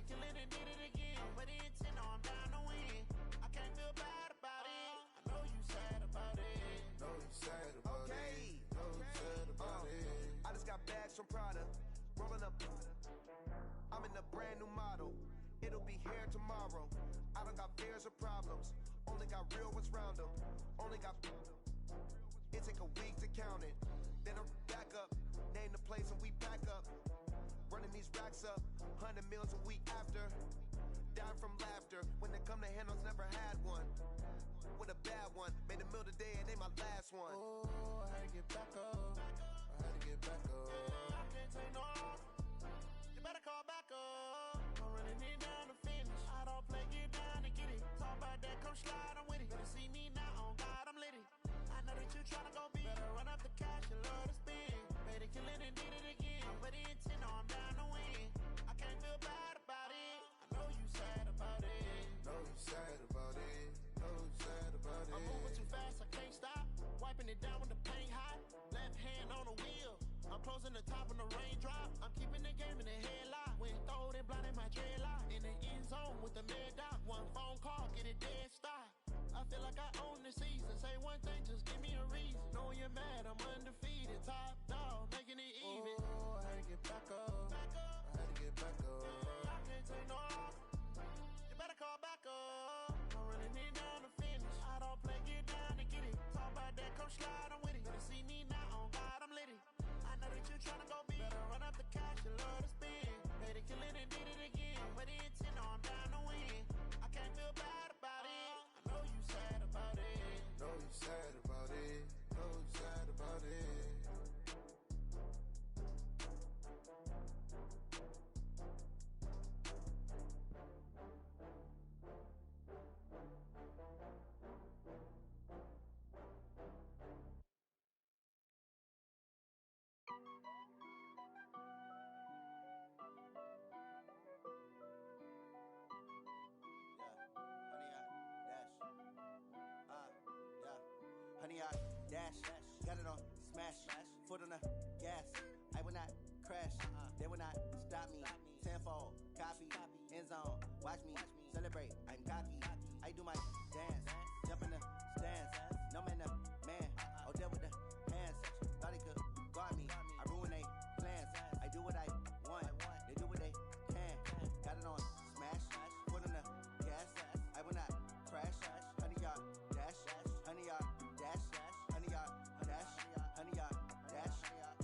kill it and did it again. But the intent, no, I'm down to win. I can't feel bad about it. I know you sad about it. Know you sad about it. Know you sad about it. I just got bags from Prada, rolling up. I'm in a brand new model. It'll be here tomorrow. I don't got fears or problems. Only got real ones round them. Only got. It take a week to count it. Then I'm back up. Name the place and we back up. Running these racks up. 100 meals a week after. Dying from laughter. When they come to handles, never had one. With a bad one. Made a meal today and they my last one. Oh, I had to get back up. I had to get back up. I can't take no loss. You better call back up. I'm running it down to finish. I don't play, get down to get it. Talk about that, come slide, I'm with it. Better see me now, on God, I'm litty. I know that you tryna go big. Better run up the cash, you love to spend. Better kill it and did it again. But the intent, no, I'm down to win. I can't feel bad about it. I know you sad about it. Know you sad about it. Know you sad about it. I'm moving too fast, I can't stop. Wiping it down with the paint hot. Left hand on the wheel. I'm closing the top when the raindrop. I'm keeping the game in the headlock. When throwed and blinded my dreadlock. In the end zone with the mid dot. One phone call, get it dead stop. I feel like I own the season. Say one thing, just give me a reason. Knowing you're mad, I'm undefeated. Top dog, making it even. Oh, I had to get back up. I had to get back up. I can't take no loss. You better call back up. I'm running it down to finish. I don't play, get down to get it. Talk about that, come slide, I'm with it. Better see me now, on God, I'm litty. I know that you tryna go big. Better run up the cash, you love to spend. Better kill it and did it again. But the intent, no, I'm down to win. I can't feel bad about it. I know you sad about it. Know you sad about it. Know you sad about it. Honey, I dash, got it on smash, foot on the gas. I will not crash, they will not stop me. Tenfold, copy, end zone, watch me celebrate. I'm cocky, I do my dance, jump in the stands. No man, the man, oh, there with the hands. Thought he could guard me, I ruin they plans. I do what I want, they do what they can. Got it on smash, foot on the gas. I will not crash, honey, y'all dash, honey, y'all.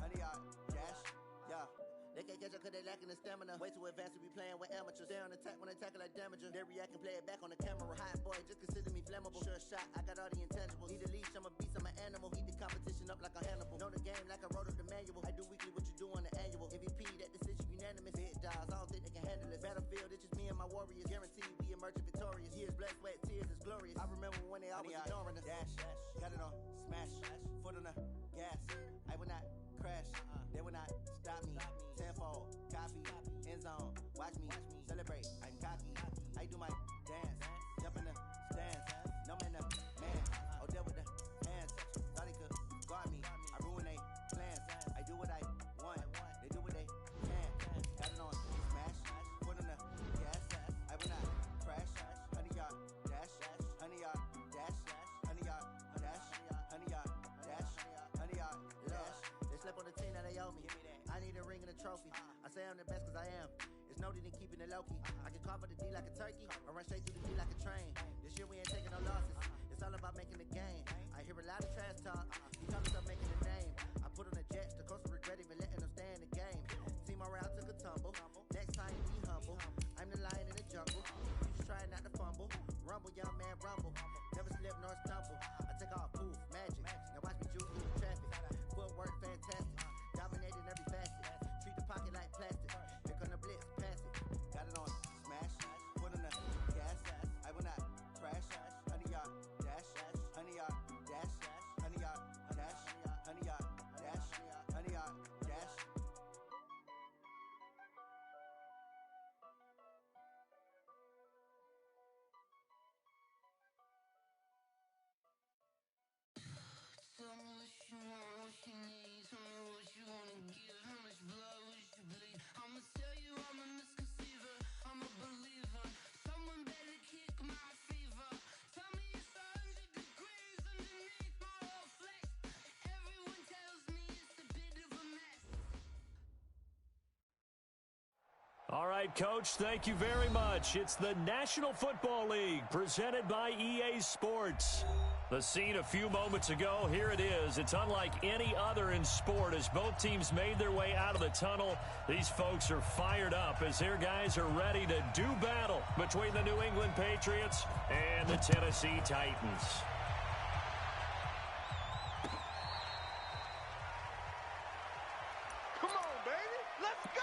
Honey, yeah. They can't catch up cause they lacking the stamina. Way too advanced to be playing with amateurs. They on attack when they tackle like damager. They react and play it back on the camera. Hot boy, just consider me flammable. Sure shot, I got all the intangibles. Need a leash, I'm a beast, I'm an animal. Eat the competition up like a Hannibal. Know the game like I wrote up the manual. I do weekly what you do on the annual. MVP, that decision unanimous. Hit dials, I don't think they can handle this. Battlefield, it's just me and my warriors. Guaranteed we emerging victorious. Years, blood, sweat, tears, it's glorious. I remember when they always ignoring us. Dash, got it on smash, foot on the gas. I will not crash, they will not stop me. Tenfold, copy, end zone, watch me celebrate. I'm cocky, I do my dance, jump in the stands. No man, the man, oh, there with the hands. Thought he could guard me, I ruin they plans. I do what I want, they do what they can. Got it on smash, foot on the gas. I will not crash, honey, y'all dash, honey, y'all dash, honey, y'all dash, honey, y'all dash, honey, y'all dash. They slept on the team that they owe me. I need a ring and a trophy. I say I'm the best cause I am. It's no need in keeping it low-key. I can carve the D like a turkey or run straight through the D like a train. This year we ain't taking no losses. It's all about making the game. I hear a lot of trash talk. You talking about making a name. I put on the Jets. The coach will regret even letting them stay in the game. Team morale took a tumble. Next time be humble. I'm the lion in the jungle. You just trying not to fumble. Rumble, young man, rumble. Never slip nor stumble. I take off, poof, magic. Now watch me juke through the traffic. Footwork fantastic. Dominating every facet. Treat the pocket like plastic. Here come the blitz, pass it. Got it on smash, foot on the gas. I will not crash. Honey, y'all dash, honey, y'all dash, honey, y'all dash, honey, y'all dash, honey, y'all dash. All right, Coach, thank you very much. It's the National Football League presented by EA Sports. The scene a few moments ago, here it is. It's unlike any other in sport as both teams made their way out of the tunnel. These folks are fired up as their guys are ready to do battle between the New England Patriots and the Tennessee Titans. Come on, baby. Let's go.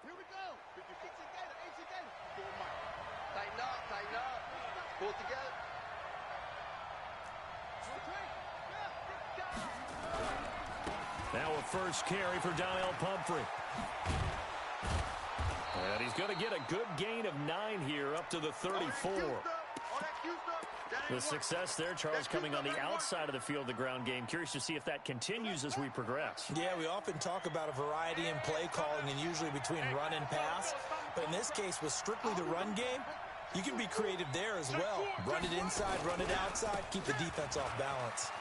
Here we go. AC Gator. Tighten up. Pull it together. Now a first carry for Donnell Pumphrey. And he's going to get a good gain of 9 here up to the 34. The success there, Charles, coming on the outside of the field, the ground game. Curious to see if that continues as we progress. Yeah, we often talk about a variety in play calling and usually between run and pass. But in this case, with strictly the run game, you can be creative there as well. Run it inside, run it outside, keep the defense off balance.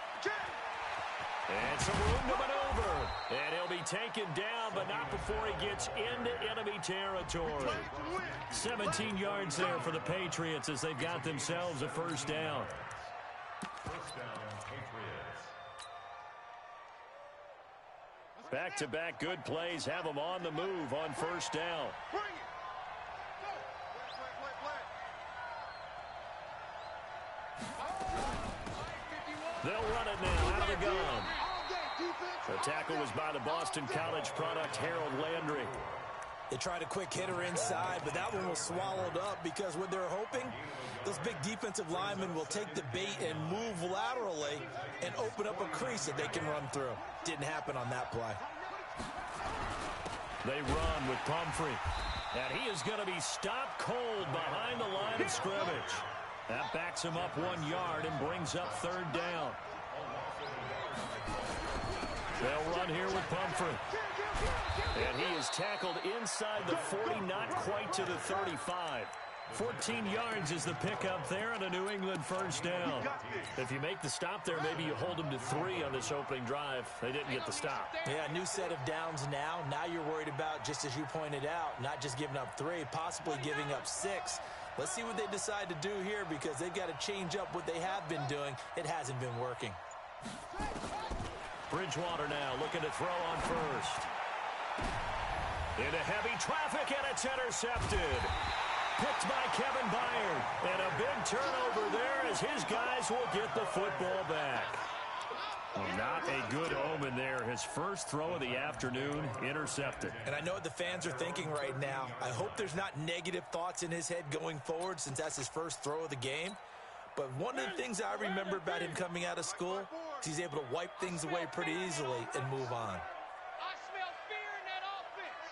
And some room to maneuver. And he'll be taken down, but not before he gets into enemy territory. 17 yards there for the Patriots as they've got themselves a first down. Back-to-back good plays have them on the move on first down. They'll run it now out of the gun. The tackle was by the Boston College product, Harold Landry. They tried a quick hitter inside, but that one was swallowed up because what they're hoping, those big defensive linemen will take the bait and move laterally and open up a crease that they can run through. Didn't happen on that play. They run with Pumphrey. And he is going to be stopped cold behind the line of scrimmage. That backs him up 1 yard and brings up third down. They'll run here with Pumphrey. And he is tackled inside the 40, not quite to the 35. 14 yards is the pickup there and a New England first down. If you make the stop there, maybe you hold them to 3 on this opening drive. They didn't get the stop. Yeah, new set of downs now. Now you're worried about, just as you pointed out, not just giving up 3, possibly giving up 6. Let's see what they decide to do here because they've got to change up what they have been doing. It hasn't been working. Bridgewater now looking to throw on first. Into heavy traffic, and it's intercepted. Picked by Kevin Byard. And a big turnover there as his guys will get the football back. Well, not a good omen there. His first throw of the afternoon intercepted. And I know what the fans are thinking right now. I hope there's not negative thoughts in his head going forward since that's his first throw of the game. But one of the things I remember about him coming out of school is he's able to wipe things away pretty easily and move on. I smell fear in that offense.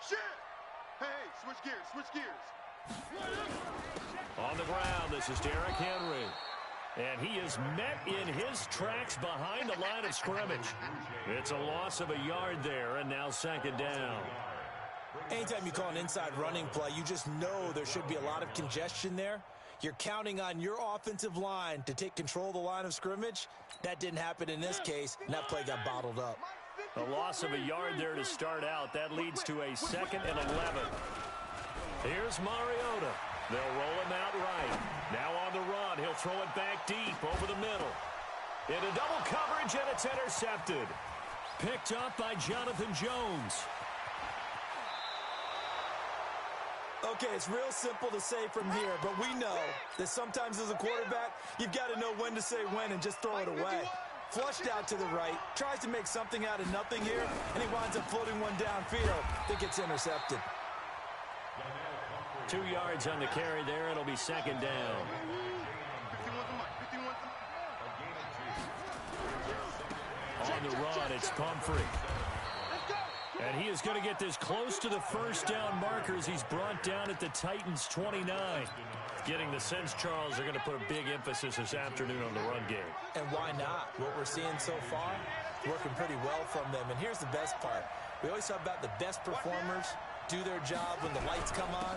Shit. Hey, switch gears. On the ground, this is Derrick Henry. And he is met in his tracks behind the line of scrimmage. It's a loss of a yard there, and now second down. Anytime you call an inside running play, you just know there should be a lot of congestion there. You're counting on your offensive line to take control of the line of scrimmage. That didn't happen in this case, and that play got bottled up. A loss of a yard there to start out. That leads to a 2nd and 11. Here's Mariota. They'll roll him out right. Now on the run. He'll throw it back deep over the middle. Into double coverage, and it's intercepted. Picked up by Jonathan Jones. Okay, it's real simple to say from here, but we know that sometimes as a quarterback, you've got to know when to say when and just throw it away. Flushed out to the right, tries to make something out of nothing here, and he winds up floating one downfield. I think it's intercepted. 2 yards on the carry there. It'll be second down. On the run, it's Pumphrey. And he is going to get this close to the first down markers. He's brought down at the Titans' 29. Getting the sense, Charles, they're going to put a big emphasis this afternoon on the run game. And why not? What we're seeing so far, working pretty well from them. And here's the best part. We always talk about the best performers do their job when the lights come on.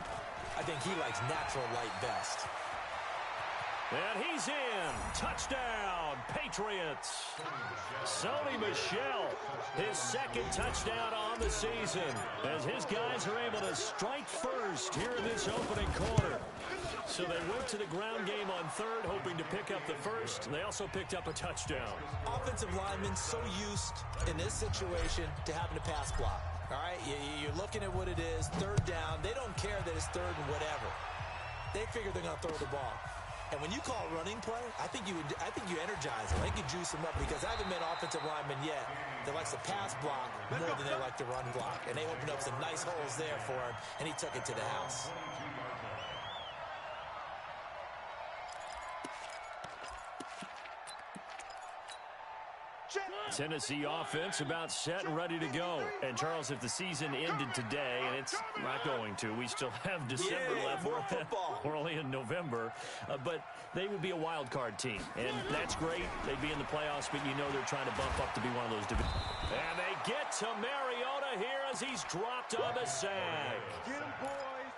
I think he likes natural light best. And he's in. Touchdown, Patriots. Sony Michel, his second touchdown on the season, as his guys are able to strike first here in this opening quarter. So they went to the ground game on third, hoping to pick up the first. They also picked up a touchdown. Offensive linemen so used in this situation to having to pass block. All right, you're looking at what it is, third down. They don't care that it's third and whatever. They figure they're going to throw the ball. And when you call a running play, I think you energize them. I think you juice them up, because I haven't met offensive linemen yet that likes to pass block more than they like to run block. And they opened up some nice holes there for him, and he took it to the house. Tennessee offense about set and ready to go. And, Charles, if the season ended today, and it's not going to, we still have December left. More football. We're only in November. But they would be a wild card team. And that's great. They'd be in the playoffs, but you know they're trying to bump up to be one of those divisions. And they get to Mariota here as he's dropped on the sack. Get him, boys.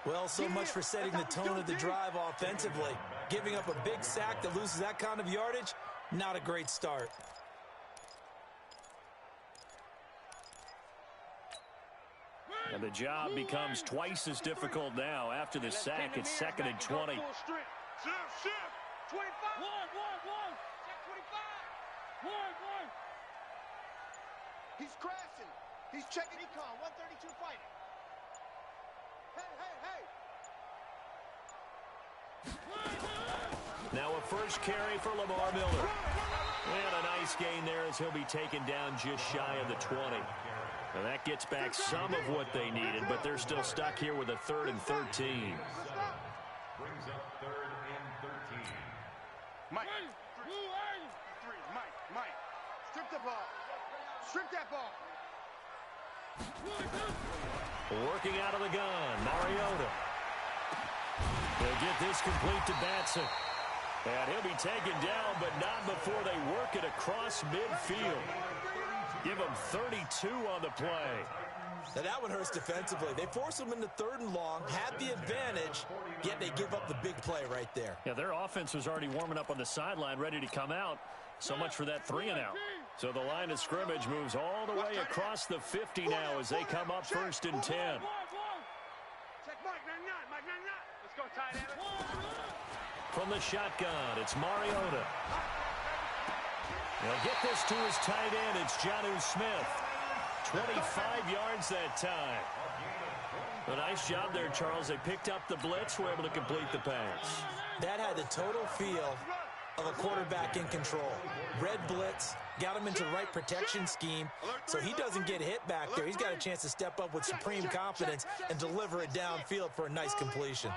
Well, so much for setting the tone of the drive offensively. Giving up a big sack that loses that kind of yardage, not a great start. And the job becomes twice as difficult now. After the sack, it's 2nd and 20. Shift. 25. One. Check 25. One. He's crashing. He's checking econ. 132 fighting. Hey. Now a first carry for Lamar Miller. And a nice gain there as he'll be taken down just shy of the 20. And that gets back some of what they needed, but they're still stuck here with a 3rd and 13. Brings up 3rd and 13. Mike. Mike. Strip the ball. Strip that ball. Working out of the gun, Mariota. They'll get this complete to Batson. And he'll be taken down, but not before they work it across midfield. Give him 32 on the play. Now that one hurts defensively. They force him into 3rd and long, have the advantage, yet they give up the big play right there. Yeah, their offense was already warming up on the sideline, ready to come out. So much for that 3 and out. So the line of scrimmage moves all the way across the 50 now as they come up 1st and 10. Check Mike 99. Let's go, tight end. From the shotgun, it's Mariota. He'll get this to his tight end. It's Jonnu Smith. 25 yards that time. A nice job there, Charles. They picked up the blitz, were able to complete the pass. That had the total feel of a quarterback in control. Red blitz, got him into the right protection scheme, so he doesn't get hit back there. He's got a chance to step up with supreme confidence and deliver it downfield for a nice completion.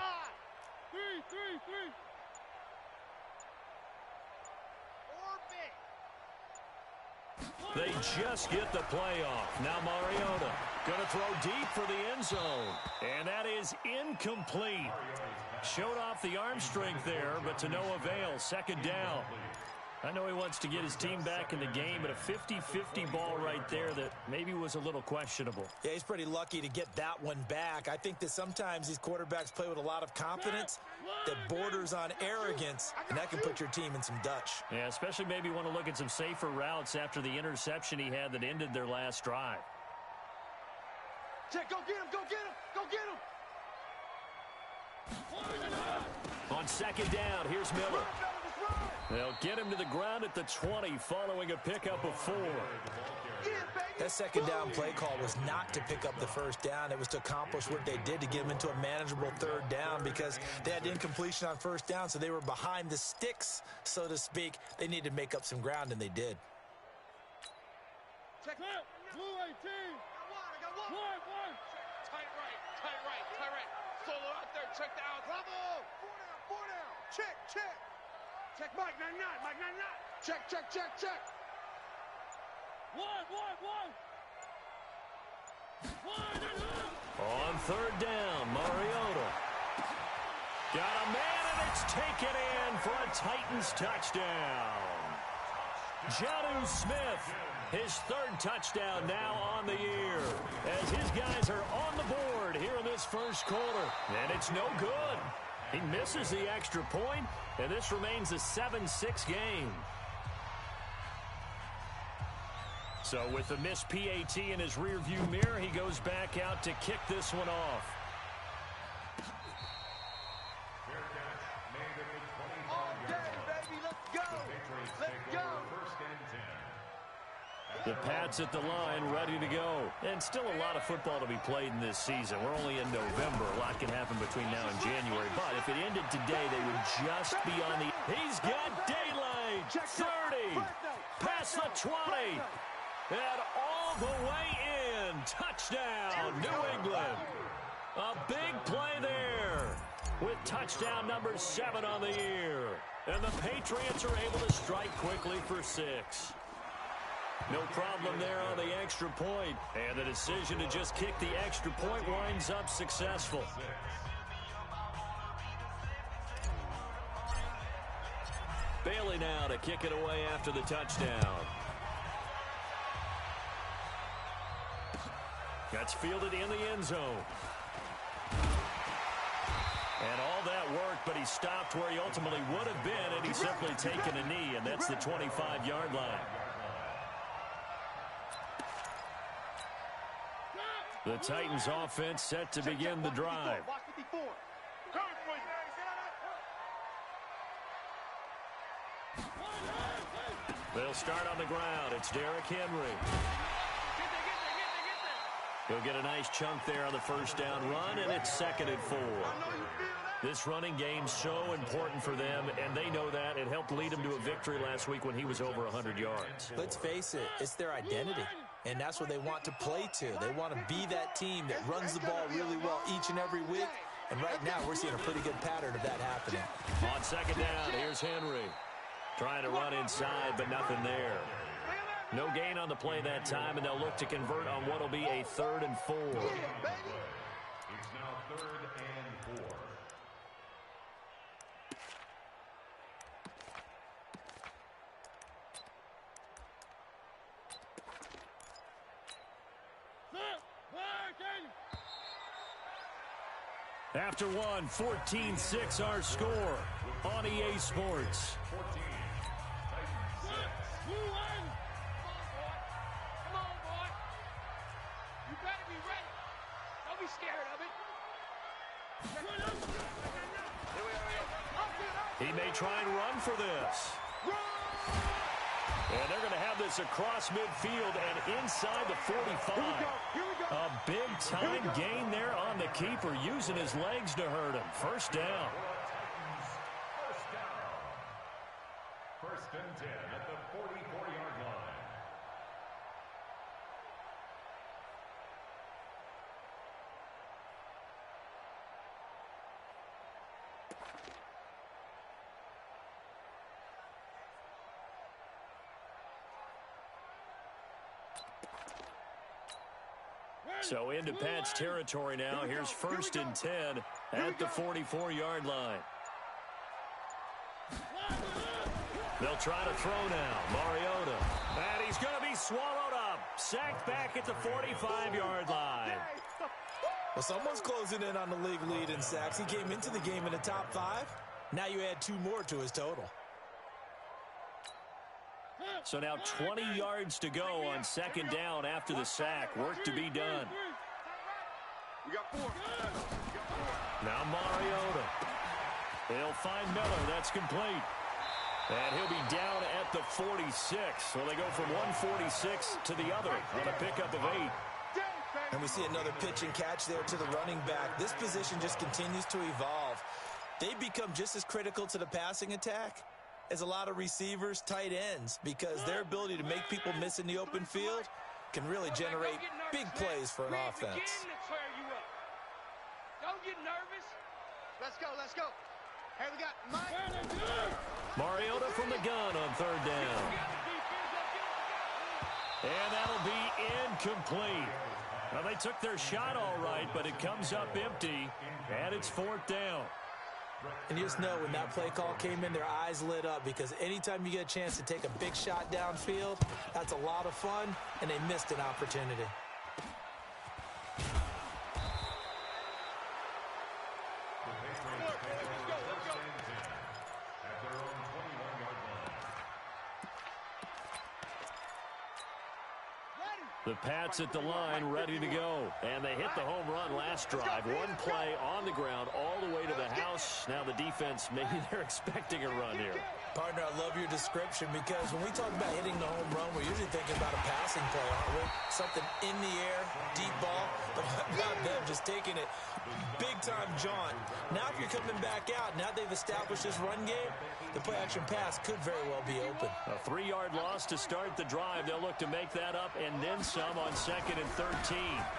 Three. They just get the play off. Now Mariota going to throw deep for the end zone. And that is incomplete. Showed off the arm strength there, but to no avail. 2nd down. I know he wants to get his team back in the game, but a 50-50 ball right there that maybe was a little questionable. Yeah, he's pretty lucky to get that one back. I think that sometimes these quarterbacks play with a lot of confidence that borders on arrogance, and that can put your team in some Dutch. Yeah, especially maybe want to look at some safer routes after the interception he had that ended their last drive. Check, go get him. On 2nd down, here's Miller. They'll get him to the ground at the 20 following a pickup of 4. That 2nd down play call was not to pick up the 1st down. It was to accomplish what they did to get them into a manageable 3rd down because they had incompletion on 1st down, so they were behind the sticks, so to speak. They needed to make up some ground, and they did. Check out. Blue 18. I got one. Tight right. Solo out there. Check the out. Bravo. 4 down. Check. Check Mike 99. Check. One. On 3rd down, Mariota. Got a man, and it's taken in for a Titans touchdown. Jonnu Smith His third touchdown now on the year as his guys are on the board here in this first quarter. And it's no good. He misses the extra point, and this remains a 7-6 game. So with the missed PAT in his rearview mirror, he goes back out to kick this one off. The Pats at the line, ready to go. And still a lot of football to be played in this season. We're only in November. A lot can happen between now and January. But if it ended today, they would just be on the... He's got daylight. 30. Past the 20. And all the way in. Touchdown, New England. A big play there with touchdown number 7 on the year. And the Patriots are able to strike quickly for 6. No problem there on the extra point. And the decision to just kick the extra point winds up successful. Bailey now to kick it away after the touchdown. That's fielded in the end zone. And all that worked, but he stopped where he ultimately would have been, and he's simply taken a knee, and that's the 25-yard line. The Titans offense set to begin the drive. They'll start on the ground. It's Derrick Henry. He'll get a nice chunk there on the first down run, and it's 2nd and 4. This running game's so important for them, and they know that. It helped lead them to a victory last week when he was over 100 yards. Let's face it, it's their identity, and that's what they want to play to. They want to be that team that runs the ball really well each and every week, and right now we're seeing a pretty good pattern of that happening. On 2nd down, here's Henry. Trying to run inside, but nothing there. No gain on the play that time, and they'll look to convert on what will be a 3rd and 4. It's now 3rd and 4. After one, 14-6 our score on EA Sports. 14. He may try and run for this. And they're going to have this across midfield and inside the 45. A big-time gain there on the keeper, using his legs to hurt him. First down. First and 10 at the 44-yard line. So into Pat's territory now. Here's 1st and 10 at the 44-yard line. They'll try to throw now. Mariota. And he's going to be swallowed up. Sacked back at the 45-yard line. Well, someone's closing in on the league lead in sacks. He came into the game in the top 5. Now you add 2 more to his total. So now 20 yards to go on 2nd down after the sack. Work to be done. We got 4. Now Mariota. They'll find Miller. That's complete. And he'll be down at the 46. So they go from 146 to the other on a pickup of 8. And we see another pitch and catch there to the running back. This position just continues to evolve. They become just as critical to the passing attack as a lot of receivers, tight ends, because their ability to make people miss in the open field can really generate big plays for an offense. Don't get nervous. Let's go, let's go. Hey, we got Mike. Mariota from the gun on 3rd down. And that'll be incomplete. Well, they took their shot all right, but it comes up empty, and it's 4th down. And you just know when that play call came in, their eyes lit up, because anytime you get a chance to take a big shot downfield, that's a lot of fun, and they missed an opportunity. The Pats at the line, ready to go. And they hit the home run last drive. One play on the ground all the way to the house. Now the defense, maybe they're expecting a run here. Partner, I love your description, because when we talk about hitting the home run, we're usually thinking about a passing play, aren't we? Something in the air, deep ball, but not them just taking it big-time jaunt. Now if you're coming back out, now they've established this run game, the play-action pass could very well be open. A 3-yard loss to start the drive. They'll look to make that up and then some on 2nd and 13.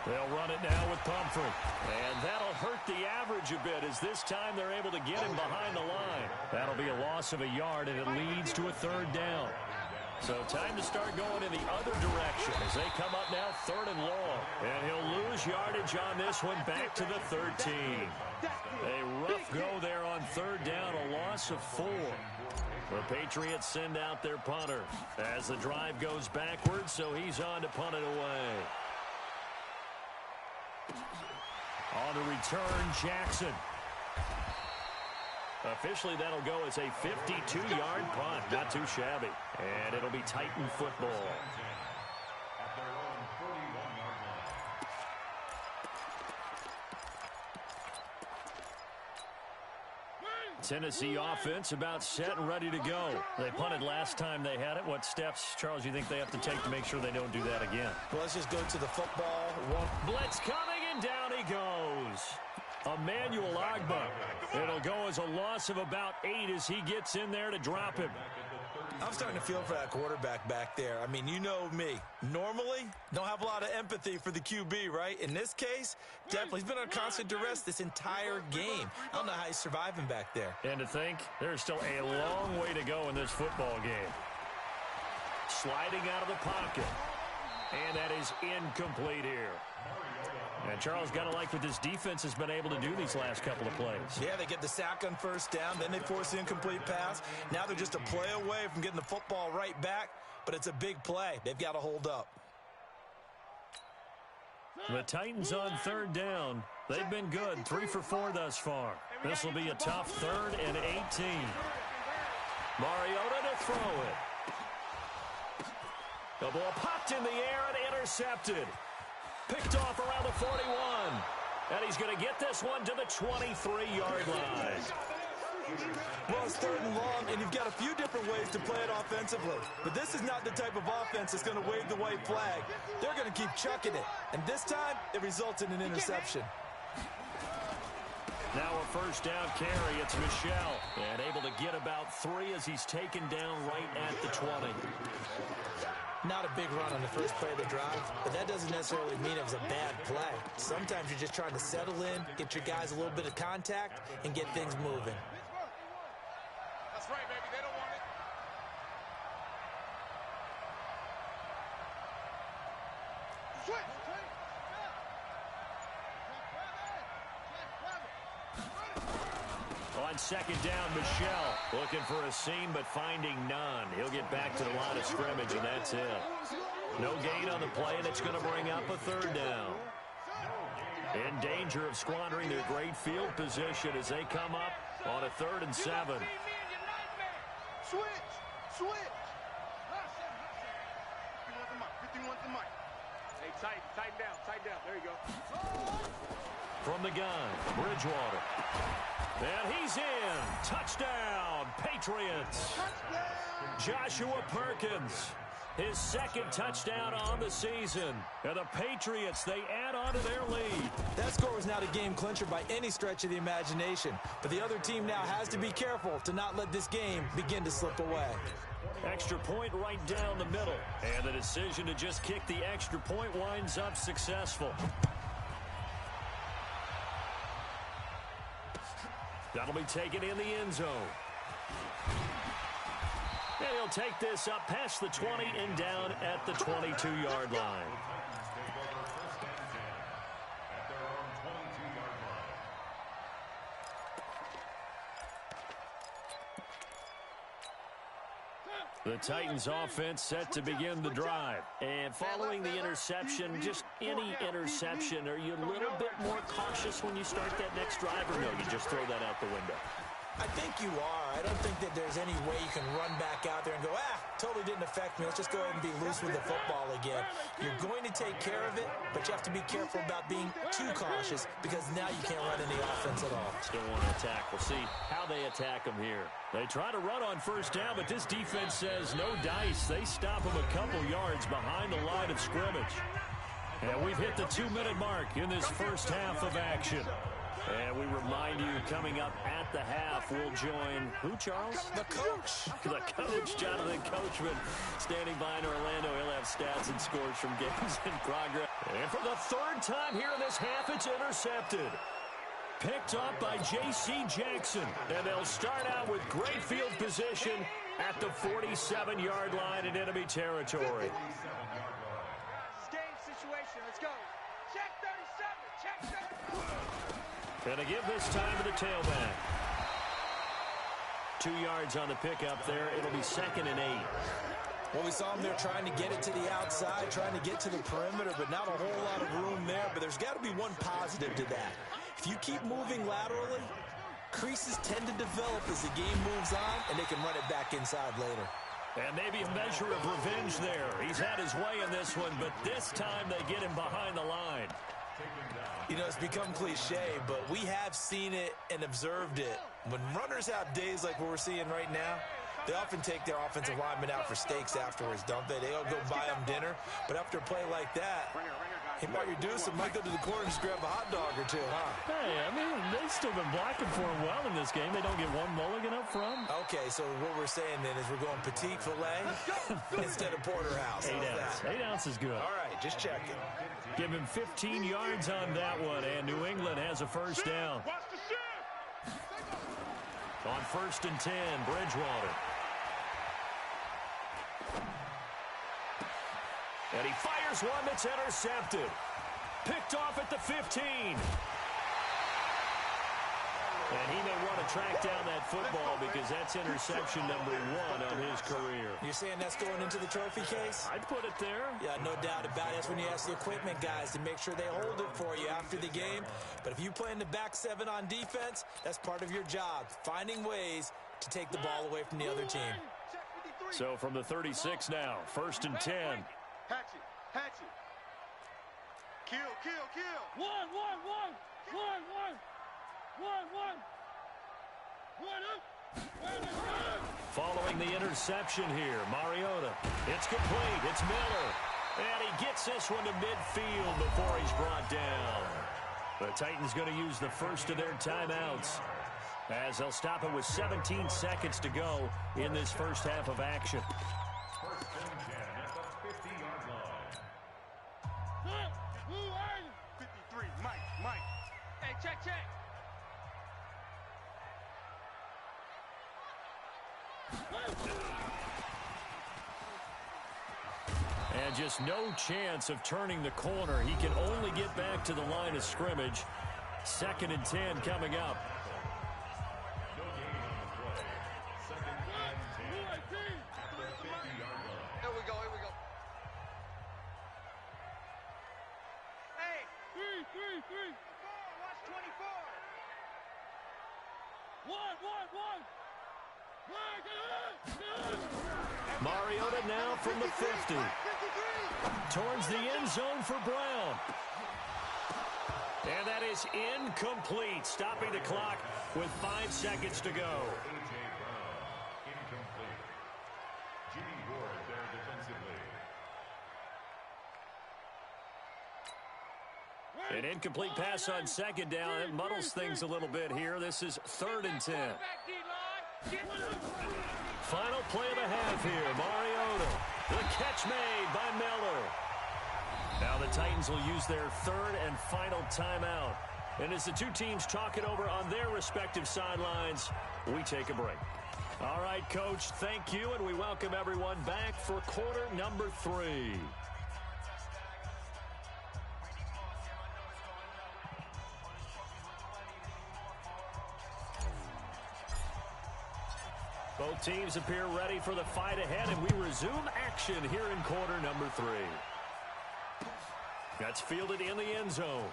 They'll run it now with Pumphrey. And that'll hurt the average a bit, as this time they're able to get him behind the line. That'll be a loss of a yard, and it leads to a 3rd down. So time to start going in the other direction as they come up now 3rd and long. And he'll lose yardage on this one, back to the 13. A rough go there on 3rd down, a loss of 4. The Patriots send out their punter as the drive goes backwards, so he's on to punt it away. On the return, Jackson. Officially, that'll go as a 52-yard punt. Not too shabby. And it'll be Titan football. Tennessee offense about set and ready to go. They punted last time they had it. What steps, Charles, you think they have to take to make sure they don't do that again? Well, let's just go to the football. Blitz coming, and down he goes. Emmanuel Agba. It'll go as a loss of about 8 as he gets in there to drop him. I'm starting to feel for that quarterback back there. I mean, you know me. Normally, don't have a lot of empathy for the QB, right? In this case, definitely. He's been on constant duress this entire game. I don't know how he's surviving back there. And to think, there's still a long way to go in this football game. Sliding out of the pocket. And that is incomplete here. And Charles, got to like what this defense has been able to do these last couple of plays. Yeah, they get the sack on 1st down, then they force the incomplete pass. Now they're just a play away from getting the football right back, but it's a big play. They've got to hold up. The Titans on 3rd down. They've been good, 3 for 4 thus far. This will be a tough 3rd and 18. Mariota to throw it. The ball popped in the air and intercepted. Picked off around the 41. And he's going to get this one to the 23-yard line. Well, it's 3rd and long, and you've got a few different ways to play it offensively. But this is not the type of offense that's going to wave the white flag. They're going to keep chucking it. And this time, it results in an interception. Now a 1st down carry. It's Michel. And able to get about 3 as he's taken down right at the 20. Not a big run on the first play of the drive, but that doesn't necessarily mean it was a bad play. Sometimes you're just trying to settle in, get your guys a little bit of contact, and get things moving. That's right, baby. They don't want it. Switch. On 2nd down, Michel looking for a seam but finding none. He'll get back to the line of scrimmage, and that's it. No gain on the play, and it's going to bring up a 3rd down. In danger of squandering their great field position as they come up on a 3rd and 7. Switch. 50 wants the mic. Hey, tighten down. There you go. From the gun, Bridgewater. And he's in. Touchdown, Patriots. Joshua Perkins, his 2nd touchdown on the season. And the Patriots, they add on to their lead. That score was not a game clincher by any stretch of the imagination. But the other team now has to be careful to not let this game begin to slip away. Extra point right down the middle. And the decision to just kick the extra point winds up successful. That'll be taken in the end zone. And he'll take this up past the 20 and down at the 22-yard line. The Titans offense set to begin the drive. And following the interception, just any interception, are you a little bit more cautious when you start that next drive, or no, you just throw that out the window? I think you are. I don't think that there's any way you can run back out there and go, totally didn't affect me. Let's just go ahead and be loose with the football again. You're going to take care of it, but you have to be careful about being too cautious because now you can't run any offense at all. Still want to attack. We'll see how they attack them here. They try to run on first down, but this defense says no dice. They stop them a couple yards behind the line of scrimmage. And we've hit the 2-minute mark in this first half of action. And we remind you, coming up at the half, we'll join who, Charles? The coach. The coach, Jonathan Coachman, standing by in Orlando. He'll have stats and scores from games in progress. And for the third time here in this half, it's intercepted. Picked up by J.C. Jackson. And they'll start out with great field position at the 47-yard line in enemy territory. Game situation. Let's go. Check 37. Check 37. And to give this time to the tailback. 2 yards on the pickup there. It'll be 2nd and 8. Well, we saw him there trying to get it to the outside, trying to get to the perimeter, but not a whole lot of room there. But there's got to be one positive to that. If you keep moving laterally, creases tend to develop as the game moves on, and they can run it back inside later. And maybe a measure of revenge there. He's had his way in this one, but this time they get him behind the line. You know, it's become cliche, but we have seen it and observed it. When runners have days like what we're seeing right now, they often take their offensive linemen out for steaks afterwards, don't they? They all go buy them dinner. But after a play like that, he might reduce it, might go to the corner and just grab a hot dog or two, huh? Hey, I mean, they've still been blocking for him well in this game. They don't get one mulligan up front. Okay, so what we're saying then is we're going petite filet instead of porterhouse. 8 ounce. 8 ounce is good. All right, just checking. Give him 15 yards on that one, and New England has a first down. On 1st and 10, Bridgewater. And he fires one that's intercepted. Picked off at the 15. And he may want to track down that football because that's interception number 1 on his career. You're saying that's going into the trophy case? I'd put it there. Yeah, no doubt about it. That's when you ask the equipment guys to make sure they hold it for you after the game. But if you play in the back 7 on defense, that's part of your job, finding ways to take the ball away from the other team. So from the 36 now, 1st and 10. Hatchet. Kill. 1. Following the interception here, Mariota. It's complete. It's Miller. And he gets this one to midfield before he's brought down. The Titans going to use the first of their timeouts as they'll stop it with 17 seconds to go in this first half of action. 1st and 10 at the 50-yard line. 53. Mike. Hey, check. And just no chance of turning the corner. He can only get back to the line of scrimmage. 2nd and 10 coming up. No gain on the play. 2nd and 10 at the 50-yard line. Here we go. Hey. 3. Watch 24. 1. Mariota now from the 50. Towards the end zone for Brown. And that is incomplete, stopping the clock with 5 seconds to go. A.J. Brown, incomplete. Jimmy Ward there defensively. An incomplete pass on 2nd down. It muddles things a little bit here. This is 3rd and 10. Final play of the half here. Mariota. The catch made by Miller. Now the Titans will use their 3rd and final timeout. And as the two teams talk it over on their respective sidelines, we take a break. All right, Coach, thank you, and we welcome everyone back for quarter number 3. Both teams appear ready for the fight ahead, and we resume action here in quarter number 3. That's fielded in the end zone.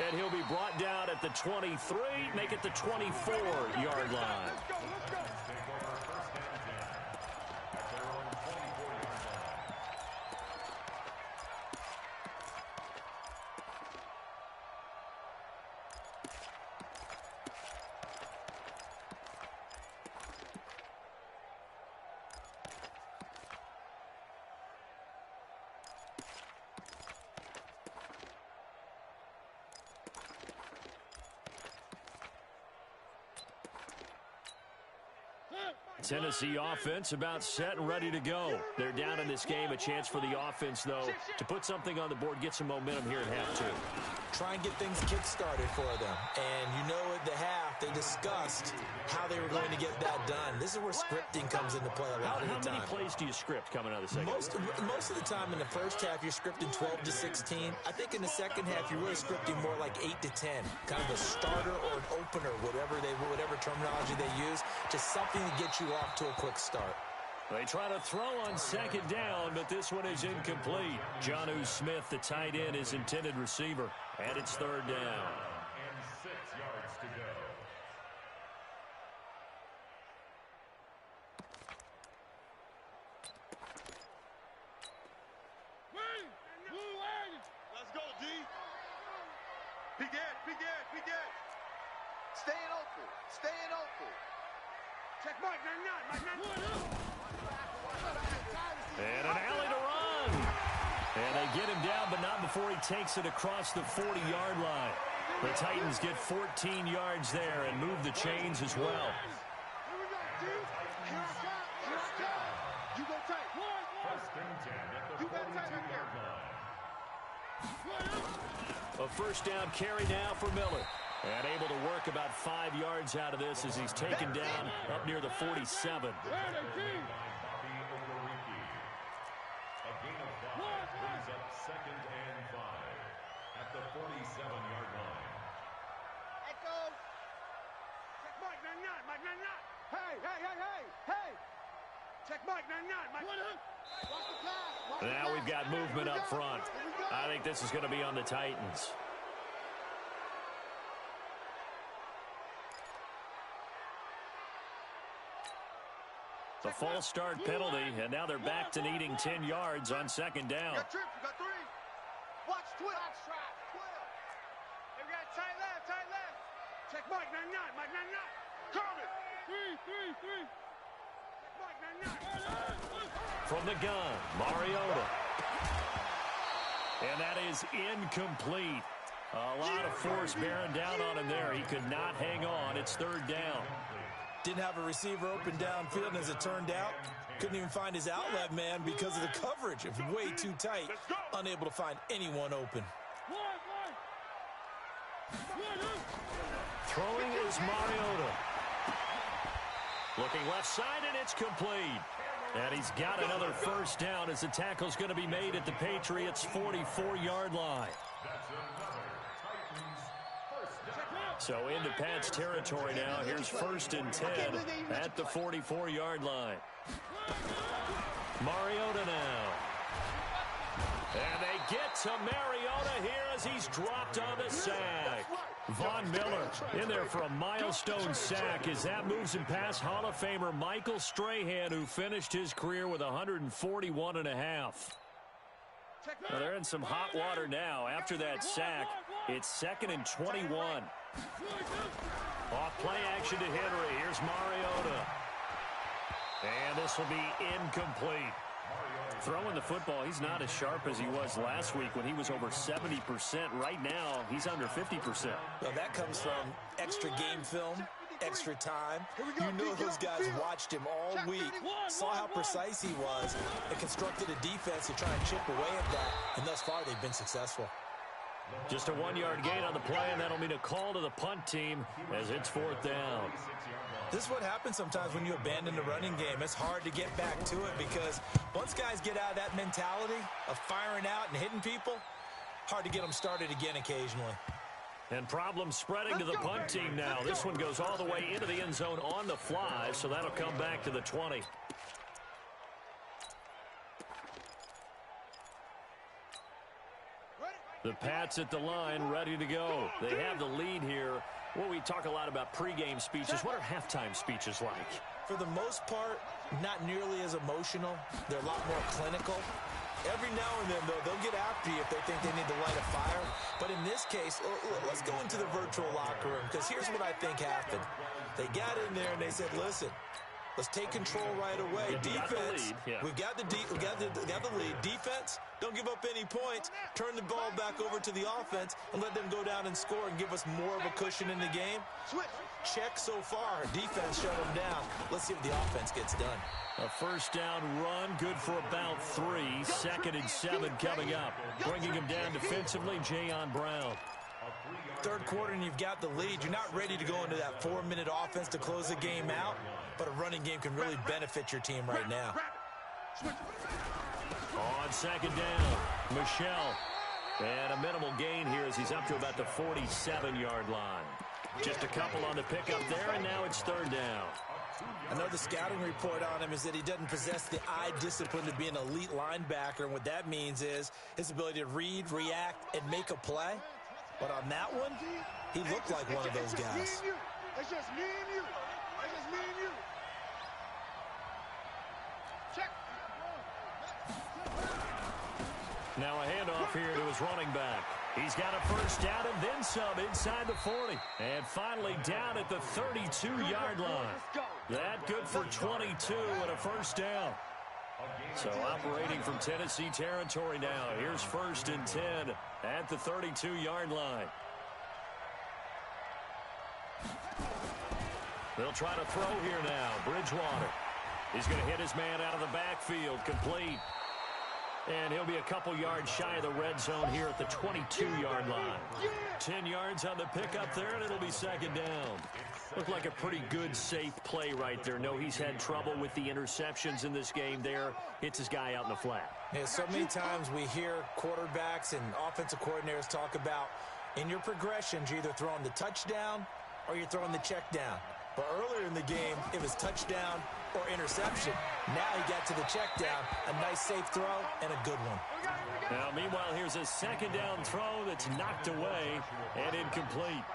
And he'll be brought down at the 23, make it the 24-yard line. Tennessee offense about set and ready to go. They're down in this game. A chance for the offense, though, to put something on the board, get some momentum here at half 2. Try and get things kick-started for them. And you know at the half, they discussed how they were going to get that done. This is where scripting comes into play a lot of the time. How many plays do you script coming out of the second? Most of the time in the first half, you're scripting 12 to 16. I think in the second half, you're really scripting more like 8 to 10. Kind of a starter or an opener, whatever terminology they use. Just something to get you off to a quick start. They try to throw on second down, but this one is incomplete. Jonnu Smith, the tight end, is intended receiver. And it's third down. And 6 yards to go. Let's go, D. Big Ed. Staying open. Staying open. Check Mike, 99. And an alley to run. And they get him down, but not before he takes it across the 40-yard line. The Titans get 14 yards there and move the chains as well. Here we go, D. Here I come. You go tight. First and 10 at the 42-yard line. A first down carry now for Miller. And able to work about 5 yards out of this as he's taken down up near the 47. A gain of 5 brings up 2nd and 5 at the 47-yard line. Echo. Check Mike, 99. Hey. Check Mike, 99. Watch the pass. Now we've got movement up front. I think this is going to be on the Titans. The false start penalty, and now they're back to needing 10 yards on second down. You got 3. Watch 12. They got tight left. Check Mike, 99. Coming. 3. Check Mike, 99. From the gun, Mariota. And that is incomplete. A lot of force bearing down on him there. He could not hang on. It's third down. Didn't have a receiver open downfield, and as it turned out, couldn't even find his outlet man because of the coverage. It was way too tight, unable to find anyone open. Throwing is Mariota. Looking left side, and it's complete. And he's got another first down as the tackle's going to be made at the Patriots' 44-yard line. So into Pat's territory now. Here's 1st and 10 at the 44-yard line. Mariota now. And they get to Mariota here as he's dropped on the sack. Von Miller in there for a milestone sack as that moves him past Hall of Famer Michael Strahan, who finished his career with 141.5. Now they're in some hot water now. After that sack, it's 2nd and 21. Off play action to Henry. Here's Mariota. And this will be incomplete. Throwing the football, he's not as sharp as he was last week when he was over 70%. Right now, he's under 50%. Well, that comes from extra game film, extra time. You know those guys watched him all week, saw how precise he was, and constructed a defense to try and chip away at that, and thus far they've been successful. Just a 1-yard gain on the play, and that'll mean a call to the punt team as it's 4th down. This is what happens sometimes when you abandon the running game. It's hard to get back to it because once guys get out of that mentality of firing out and hitting people, hard to get them started again occasionally. And problems spreading to the punt team now. This one goes all the way into the end zone on the fly, so that'll come back to the 20. The Pats at the line, ready to go. They have the lead here. Well, we talk a lot about pregame speeches. What are halftime speeches like? For the most part, not nearly as emotional. They're a lot more clinical. Every now and then, though, they'll get after you if they think they need to light a fire. But in this case, let's go into the virtual locker room, because here's what I think happened. They got in there and they said, listen, let's take control right away. Defense, we've got the lead. Defense, don't give up any points. Turn the ball back over to the offense and let them go down and score and give us more of a cushion in the game. Check so far. Defense shut them down. Let's see what the offense gets done. A first down run, good for about 3. 2nd and 7 coming up. Bringing him down defensively, Jayon Brown. Third quarter and you've got the lead. You're not ready to go into that 4-minute offense to close the game out, but a running game can really benefit your team right now. On 2nd down, Michelle. And a minimal gain here as he's up to about the 47-yard line. Just a couple on the pickup there, and now it's 3rd down. Another scouting report on him is that he doesn't possess the eye discipline to be an elite linebacker, and what that means is his ability to read, react, and make a play. But on that one, he looked like one of those guys. It's just me and you. It's just me and you. Check. Now a handoff here to his running back. He's got a first down and then some inside the 40. And finally down at the 32-yard line. That good for 22 and a first down. So operating from Tennessee territory now. Here's 1st and 10 at the 32-yard line. They'll try to throw here now. Bridgewater. He's going to hit his man out of the backfield. Complete. And he'll be a couple yards shy of the red zone here at the 22-yard line. 10 yards on the pickup there, and it'll be 2nd down. Looked like a pretty good, safe play right there. No, he's had trouble with the interceptions in this game there. Hits his guy out in the flat. Yeah, so many times we hear quarterbacks and offensive coordinators talk about in your progressions, you're either throwing the touchdown or you're throwing the check down. But earlier in the game, it was touchdown or interception. Now he got to the check down, a nice safe throw, and a good one. Now, meanwhile, here's a 2nd down throw that's knocked away and incomplete.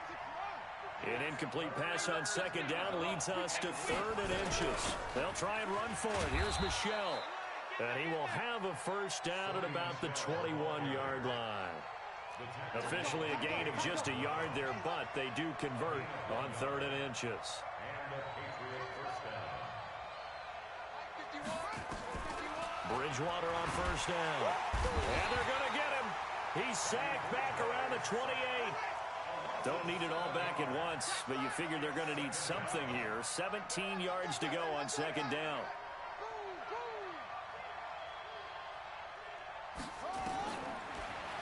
An incomplete pass on 2nd down leads us to 3rd and inches. They'll try and run for it. Here's Michelle. And he will have a first down at about the 21-yard line. Officially a gain of just a yard there, but they do convert on 3rd and inches. Bridgewater on first down. And they're going to get him. He's sacked back around the 28. Don't need it all back at once, but you figure they're going to need something here. 17 yards to go on 2nd down.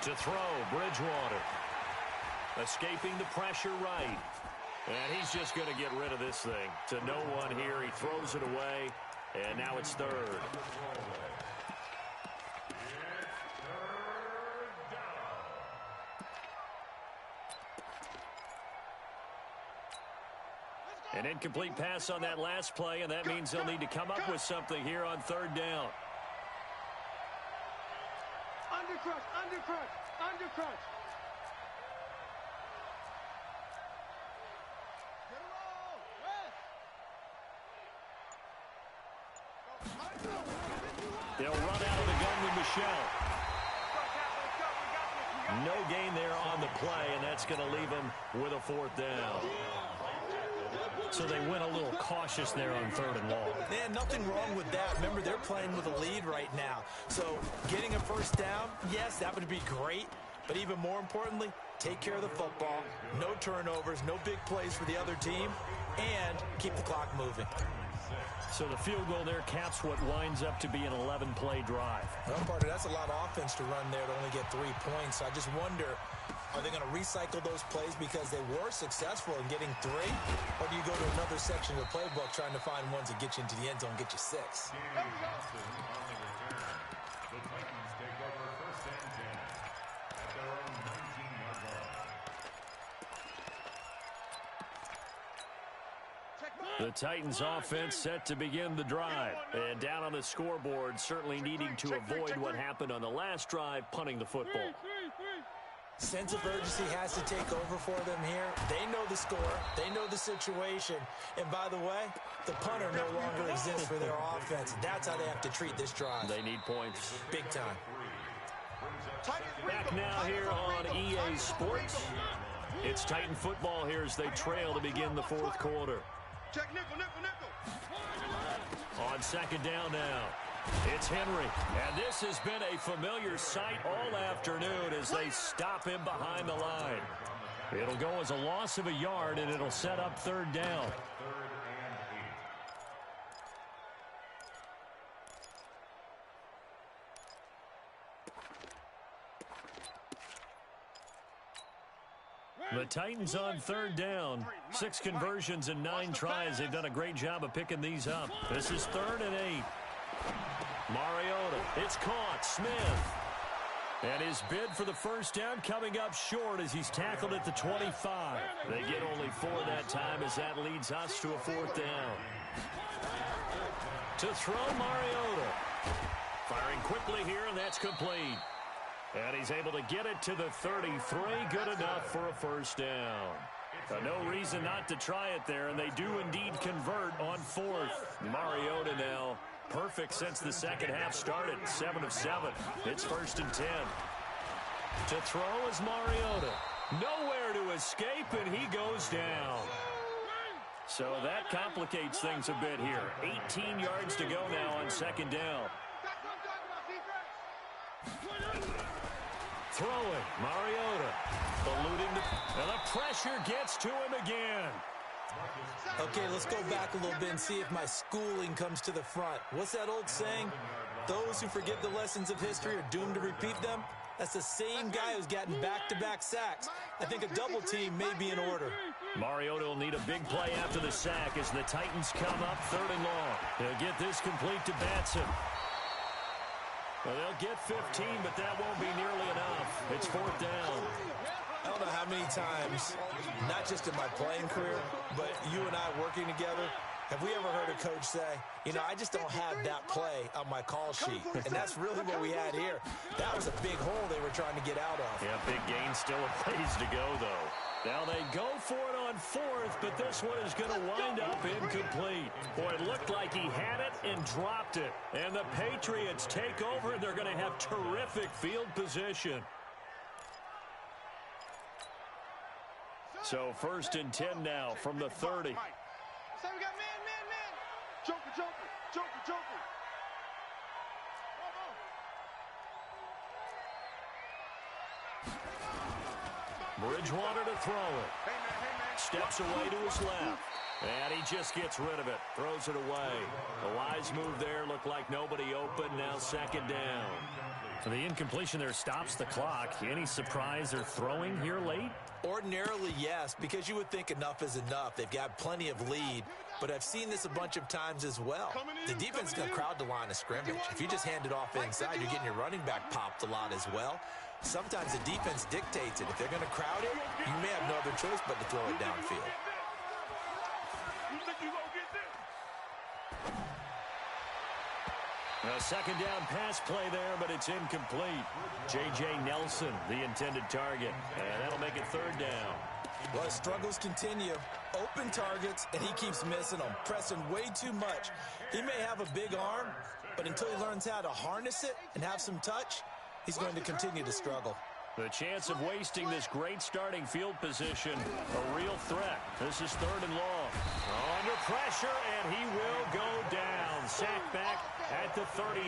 To throw, Bridgewater. Escaping the pressure right. And he's just going to get rid of this thing. To no one here. He throws it away. And now it's 3rd. An incomplete pass on that last play, and that means they'll need to come up with something here on 3rd down. Undercrush, undercrush, undercrush. They'll run out of the gun with Michelle. No gain there on the play, and that's going to leave them with a 4th down. So they went a little cautious there on 3rd and long. Man, nothing wrong with that. Remember, they're playing with a lead right now. So getting a first down, yes, that would be great. But even more importantly, take care of the football. No turnovers, no big plays for the other team, and keep the clock moving. So the field goal there caps what winds up to be an 11-play drive. Well, partner, that's a lot of offense to run there to only get 3 points. So I just wonder, are they going to recycle those plays because they were successful in getting 3? Or do you go to another section of the playbook trying to find ones that get you into the end zone and get you 6? The Titans take over 1st and 10 at their own 19-yard line. The Titans offense set to begin the drive. And down on the scoreboard, certainly needing to avoid what happened on the last drive, punting the football. Sense of urgency has to take over for them here. They know the score. They know the situation. And by the way, the punter no longer exists for their offense. That's how they have to treat this drive. They need points. Big time. Back now here on EA Sports. It's Titan football here as they trail to begin the fourth quarter. Check nickel, nickel, nickel. On second down now. It's Henry, and this has been a familiar sight all afternoon as they stop him behind the line. It'll go as a loss of a yard, and it'll set up third down. The Titans on third down. 6 conversions and 9 tries. They've done a great job of picking these up. This is 3rd and 8. Mariota, it's caught. Smith. And his bid for the first down coming up short as he's tackled at the 25. They get only 4 that time as that leads us to a 4th down. To throw Mariota. Firing quickly here, and that's complete. And he's able to get it to the 33. Good enough for a first down. No reason not to try it there, and they do indeed convert on 4th. Mariota now perfect since the second half started. 7 of 7. It's 1st and 10. To throw is Mariota. Nowhere to escape, and he goes down. So that complicates things a bit here. 18 yards to go now on second down. Throwing, Mariota. Eluding, and the pressure gets to him again. Okay, let's go back a little bit and see if my schooling comes to the front. What's that old saying? Those who forget the lessons of history are doomed to repeat them. That's the same guy who's gotten back-to-back sacks. I think a double team may be in order. Mariota will need a big play after the sack as the Titans come up 3rd and long. They'll get this complete to Batson. Well, they'll get 15, but that won't be nearly enough. It's 4th down. I don't know how many times, not just in my playing career, but you and I working together, have we ever heard a coach say, you know, I just don't have that play on my call sheet. And that's really what we had here. That was a big hole they were trying to get out of. Yeah, big gain, still a ways to go, though. Now they go for it on 4th, but this one is going to wind up incomplete. Boy, it looked like he had it and dropped it. And the Patriots take over, and they're going to have terrific field position. So 1st and 10 now from the 30. Say we got man. Joker. Bridgewater to throw it. Steps away to his left. And he just gets rid of it. Throws it away. A wise move there. Looked like nobody open. Now 2nd down. The incompletion there stops the clock. Any surprise they're throwing here late? Ordinarily, yes, because you would think enough is enough. They've got plenty of lead, but I've seen this a bunch of times as well. The defense is going to crowd the line of scrimmage. If you just hand it off inside, you're getting your running back popped a lot as well. Sometimes the defense dictates it. If they're going to crowd it, you may have no other choice but to throw it downfield. A 2nd down pass play there, but it's incomplete. J.J. Nelson, the intended target. And that'll make it 3rd down. Well, his struggles continue. Open targets, and he keeps missing them, pressing way too much. He may have a big arm, but until he learns how to harness it and have some touch, he's going to continue to struggle. The chance of wasting this great starting field position, a real threat. This is 3rd and long. Under pressure, and he will go down. Sacked back at the 38.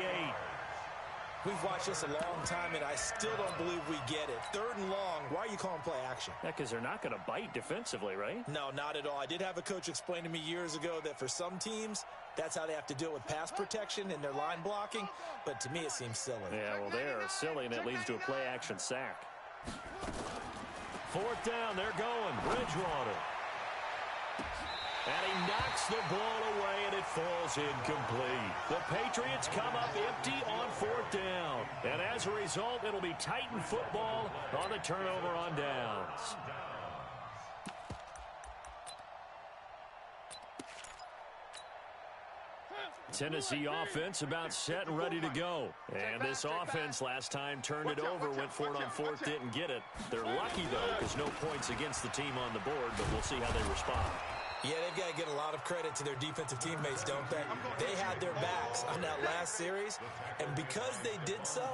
We've watched this a long time, and I still don't believe we get it. 3rd and long, why are you calling play action? Yeah, because they're not going to bite defensively, right? No, not at all. I did have a coach explain to me years ago that for some teams, that's how they have to deal with pass protection and their line blocking, but to me it seems silly. Yeah, well, they are silly, and it leads to a play-action sack. 4th down, they're going. Bridgewater. And he knocks the ball away, and it falls incomplete. The Patriots come up empty on 4th down. And as a result, it'll be Titan football on the turnover on downs. Tennessee offense about set and ready to go. And this offense last time turned it over, went for it on fourth, didn't get it. They're lucky, though, because no points against the team on the board, but we'll see how they respond. Yeah, they've got to get a lot of credit to their defensive teammates, don't they? They had their backs on that last series, and because they did so,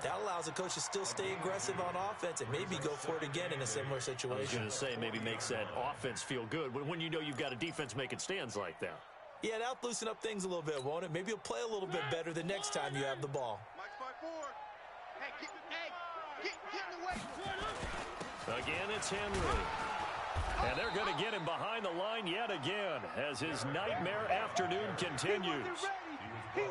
that allows the coach to still stay aggressive on offense and maybe go for it again in a similar situation. I was going to say, maybe makes that offense feel good when you know you've got a defense making stands like that. Yeah, that'll loosen up things a little bit, won't it? Maybe you'll play a little bit better the next time you have the ball. Mike, fight forward. Hey, get in the way. Again, it's Henry. And they're going to get him behind the line yet again as his nightmare afternoon continues.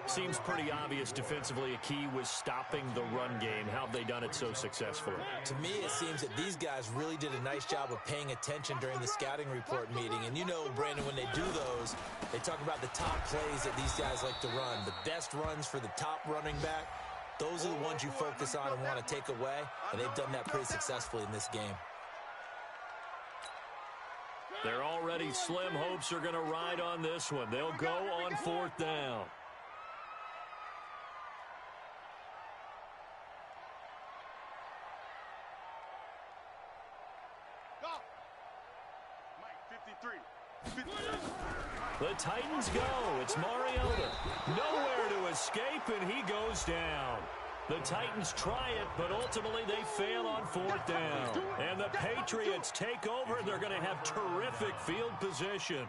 Seems pretty obvious defensively a key was stopping the run game. How have they done it so successfully? To me, it seems that these guys really did a nice job of paying attention during the scouting report meeting. And you know, Brandon, when they do those, they talk about the top plays that these guys like to run. The best runs for the top running back, those are the ones you focus on and want to take away. And they've done that pretty successfully in this game. Their already slim hopes are going to ride on this one. They'll go on fourth down. The Titans go. It's Mariota. Nowhere to escape, and he goes down. The Titans try it, but ultimately they fail on fourth down. And the Patriots take over, and they're going to have terrific field position.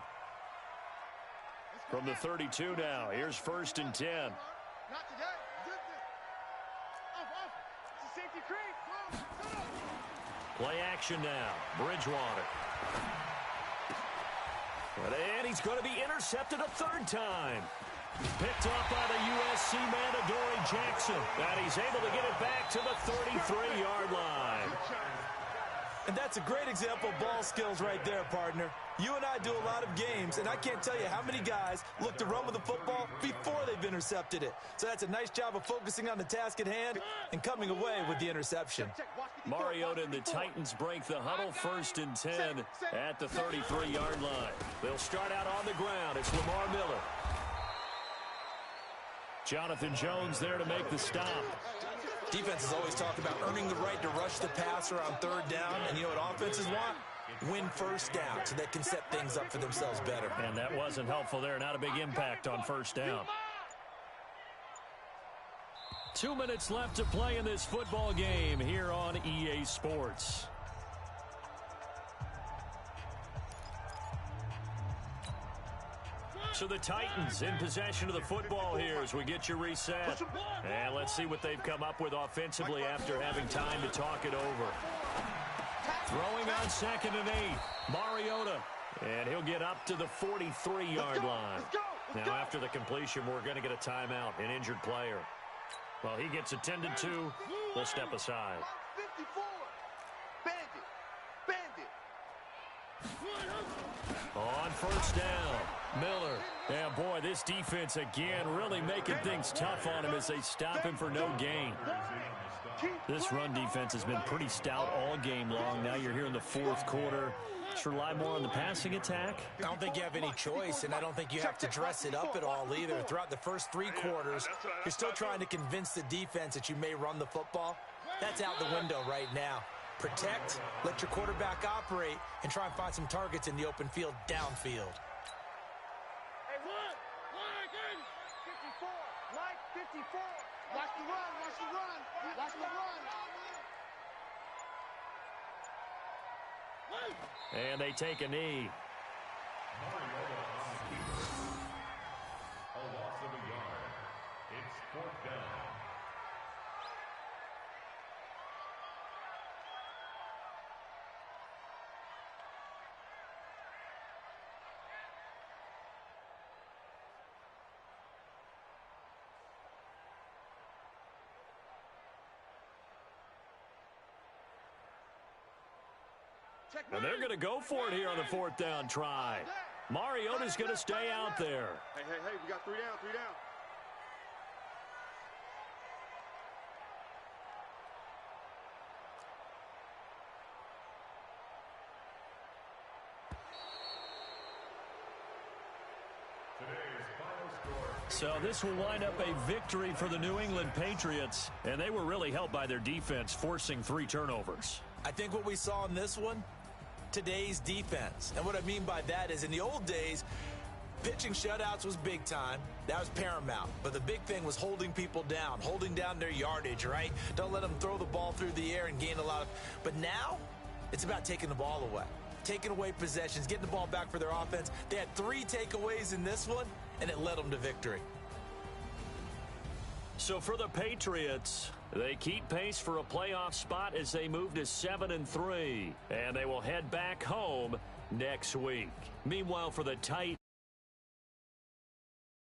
From the 32 now, here's 1st and 10. Not today. Off. It's a safety creep. Play action now. Bridgewater. And he's going to be intercepted a third time. Picked up by the USC man, Adoree Jackson. And he's able to get it back to the 33-yard line. And that's a great example of ball skills right there, partner. You and I do a lot of games, and I can't tell you how many guys look to run with the football before they've intercepted it. So that's a nice job of focusing on the task at hand and coming away with the interception. Mariota and the Titans break the huddle, 1st and 10 at the 33-yard line. They'll start out on the ground. It's Lamar Miller. Jonathan Jones there to make the stop. Defenses always talk about earning the right to rush the passer on third down, and you know what offenses want? Win first down so they can set things up for themselves better. And that wasn't helpful there. Not a big impact on first down. 2 minutes left to play in this football game here on EA Sports. So the Titans in possession of the football here as we get you reset. And let's see what they've come up with offensively after having time to talk it over. Throwing on 2nd and 8. Mariota. And he'll get up to the 43-yard line. Now after the completion, we're going to get a timeout, an injured player. Well, he gets attended to. We'll step aside. 54. Bandit. On first down, Miller. Yeah, boy, this defense again really making things tough on him as they stop him for no gain. This run defense has been pretty stout all game long. Now you're here in the fourth quarter. Just rely more on the passing attack. I don't think you have any choice, and I don't think you have to dress it up at all either. Throughout the first 3 quarters, you're still trying to convince the defense that you may run the football. That's out the window right now. Protect, let your quarterback operate, and try and find some targets in the open field downfield. Hey, one again. 54. Mike, 54. Watch the run. Watch the run. And they take a knee. A loss of a yard. It's 4th down. And they're going to go for it here on the 4th down try. Mariota's going to stay out there. Hey, we got 3 down, 3 down. Today's final score, So this will wind up a victory for the New England Patriots, and they were really helped by their defense, forcing 3 turnovers. I think what we saw in this one, today's defense. And what I mean by that is in the old days, pitching shutouts was big time. That was paramount. But the big thing was holding people down, holding down their yardage, right? Don't let them throw the ball through the air and gain a lot of... But now, it's about taking the ball away. Taking away possessions, getting the ball back for their offense. They had 3 takeaways in this one, and it led them to victory. So for the Patriots, they keep pace for a playoff spot as they move to 7-3, and they will head back home next week. Meanwhile, for the Titans,